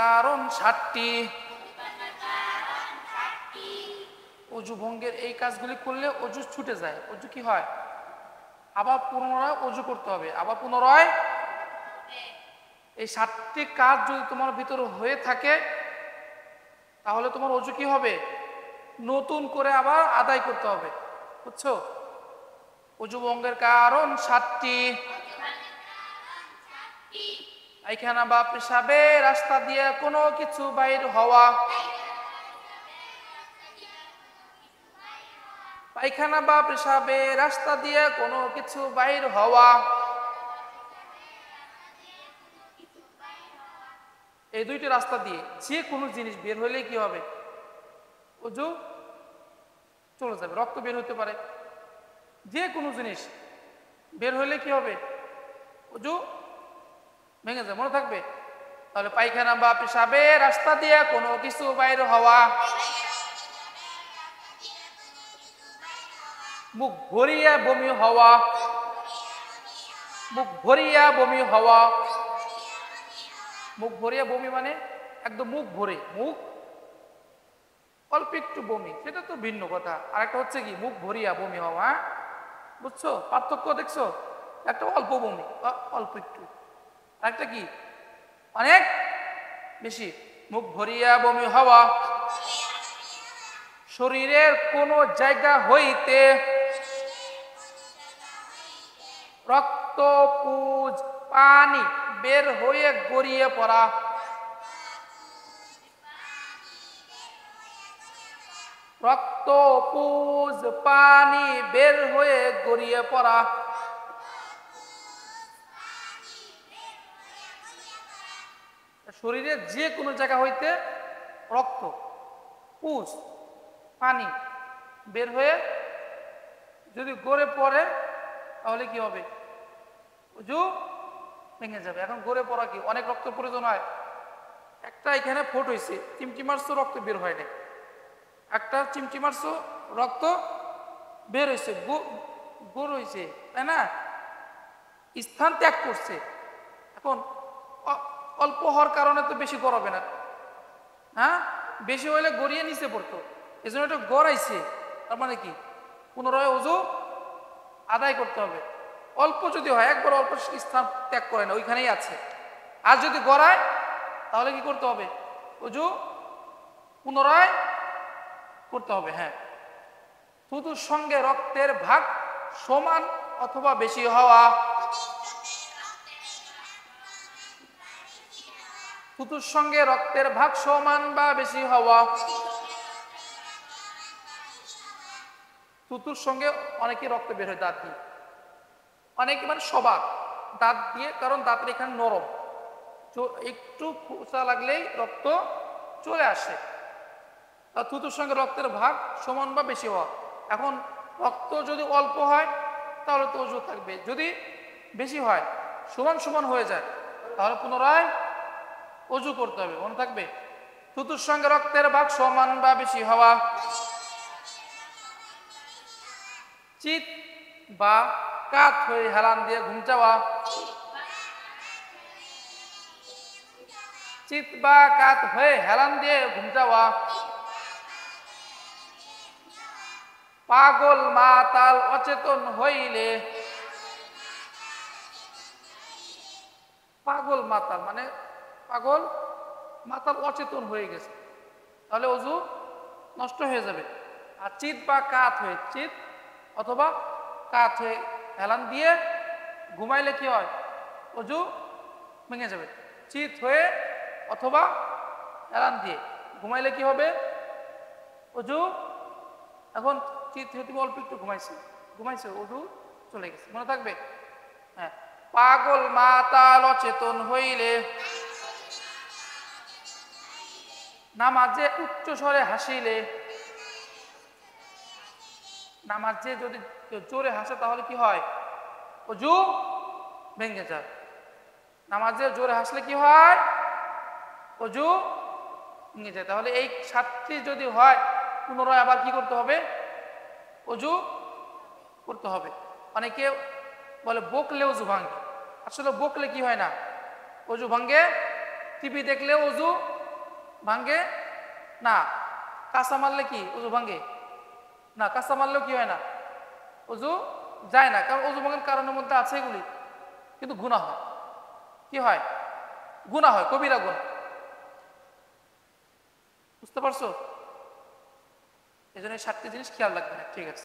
কারণ 60টি। অজু ভঙ্গের এই কাজগুলি করলে অজু ছুটে যায়, অজু কি হয়, আবার পুনরায় অজু করতে হবে, আবার পুনরায়। এই 60টি কাজ যদি তোমার ভিতরে হয়ে থাকে তাহলে তোমার অজু কি হবে, নতুন করে আবার আদায় করতে হবে, বুঝছো? অজু ভঙ্গের কারণ 60টি। পায়খানা বা পেশাবের রাস্তা দিয়ে কোনো কিছু বাইর হওয়া। পায়খানা বা পেশাবের রাস্তা দিয়ে কোনো কিছু বাইর হওয়া। এই দুইটি রাস্তা দিয়ে যে কোনো জিনিস বের হইলে কি হবে, অজু চলে যাবে, রক্ত বের হতে পারে, যে কোনো জিনিস বের হইলে কি হবে, অজু ভেঙে যাবে, মনে থাকবে। তাহলে পায়খানা বা পেশাবের রাস্তা দিয়ে কোনো কিছু বাইর হওয়া। মুখ ভরিয়া বমি হওয়া। মুখ ভরিয়া বমি হওয়া। মুখ ভরিয়া বমি মানে একদম মুখ ভরে, মুখ অল্প একটু বমি, সেটা তো ভিন্ন কথা। আর একটা হচ্ছে কি মুখ ভরিয়া বমি হওয়া, বুঝছো পার্থক্য দেখছো? একটা অল্প বমি, অল্প একটু, আরেকটা কি অনেক বেশি। মুখ ভরিয়া বমি হওয়া। শরীরের কোনো জায়গা হইতে রক্ত পুজ পানি বের হয়ে গড়িয়ে পড়া। রক্ত পুজ পানি বের হয়ে গড়িয়ে পড়া। শরীরের যে কোনো জায়গা হইতে রক্ত পুজ পানি বের হয়ে যদি গড়ে পড়ে তাহলে কি হবে, অজু ভেঙে যাবে। এখন গড়ে পড়া কি, অনেক রক্ত প্রয়োজন হয়, একটা এখানে ফোট হয়েছে, চিমটি মারছো রক্ত বের হয় না, একটা চিমটি মারছো রক্ত বের হয়েছে, গোর হয়েছে, তাই না, স্থান ত্যাগ করছে। এখন অল্প হওয়ার কারণে তো বেশি গড়াবে না, হ্যাঁ, বেশি হইলে গড়িয়ে নিচে পড়তো, এই জন্য এটা গড়াইছে, তার মানে কি পুনরায় অজু আদায় করতে হবে। অল্প যদি হয়, একবার অল্প স্থান ত্যাগ করে না, ওইখানেই আছে। আর যদি গড়ায় তাহলে কি করতে হবে, অজু পুনরায় করতে হবে। হ্যাঁ, থুতুর সঙ্গে রক্তের ভাগ সমান অথবা বেশি হওয়া। থুতুর সঙ্গে রক্তের ভাগ সমান বা বেশি হওয়া। থুতুর সঙ্গে অনেকে রক্ত বের হয় দাঁত দিয়ে, অনেকে মানে সবার দাঁত দিয়ে, কারণ দাঁতের এখানে নরম, একটু খোঁচা লাগলেই রক্ত চলে আসে। আর থুতুর সঙ্গে রক্তের ভাগ সমান বা বেশি হওয়া। এখন রক্ত যদি অল্প হয় তাহলে তো অজু থাকবে, যদি বেশি হয় সমান সমান হয়ে যায় তাহলে পুনরায় অজু করতে হবে, মনে থাকবে। থুতুর সঙ্গে রক্তের ভাগ সমান বা বেশি হওয়া। চিত বা কাত হয়ে হেলান দিয়ে ঘুম যাওয়া। চিত বা কাত হয়ে হেলান দিয়ে ঘুম যাওয়া। পাগল মাতাল অচেতন হইলে। পাগল মাতাল মানে পাগল মাতাল অচেতন হয়ে গেছে, তাহলে অজু নষ্ট হয়ে যাবে। আর চিত বা কাত হয়ে, চিত অথবা কাত হয়ে হেলান দিয়ে ঘুমাইলে কি হয়, অজু ভেঙে যাবে। চিত হয়ে অথবা হেলান দিয়ে ঘুমাইলে কি হবে, অজু, এখন চিত হয়ে তুমি অল্প একটু ঘুমাইছো অজু চলে গেছে, মনে থাকবে। হ্যাঁ, পাগল মাতাল অচেতন হইলে। নামাজে উচ্চ স্বরে হাসিলে। নামাজে যদি জোরে হাসে তাহলে কি হয়, অজু ভেঙে যায়। নামাজে জোরে হাসলে কি হয়, অজু ভেঙে যায়। তাহলে এই 7টি যদি হয় পুনরায় আবার কি করতে হবে, অজু করতে হবে। অনেকে বলে বকলে অজু ভাঙে, আসলে বকলে কি হয় না, অজু ভাঙ্গে টিভি দেখলে অজু ভাঙ্গে না, কাঁচা মারলে কি অজু ভাঙ্গে না, কাঁচা মারলেও কি হয় না, অজু যায় না, কারণ অজু ভাঙার কারণের মধ্যে আছে এগুলি, কিন্তু গুনাহ হয়, কি হয়, গুনাহ হয়, কবিরা গুনাহ। বুঝতে পারছো? এই জন্য 7টি জিনিস খেয়াল রাখবেন। ঠিক আছে।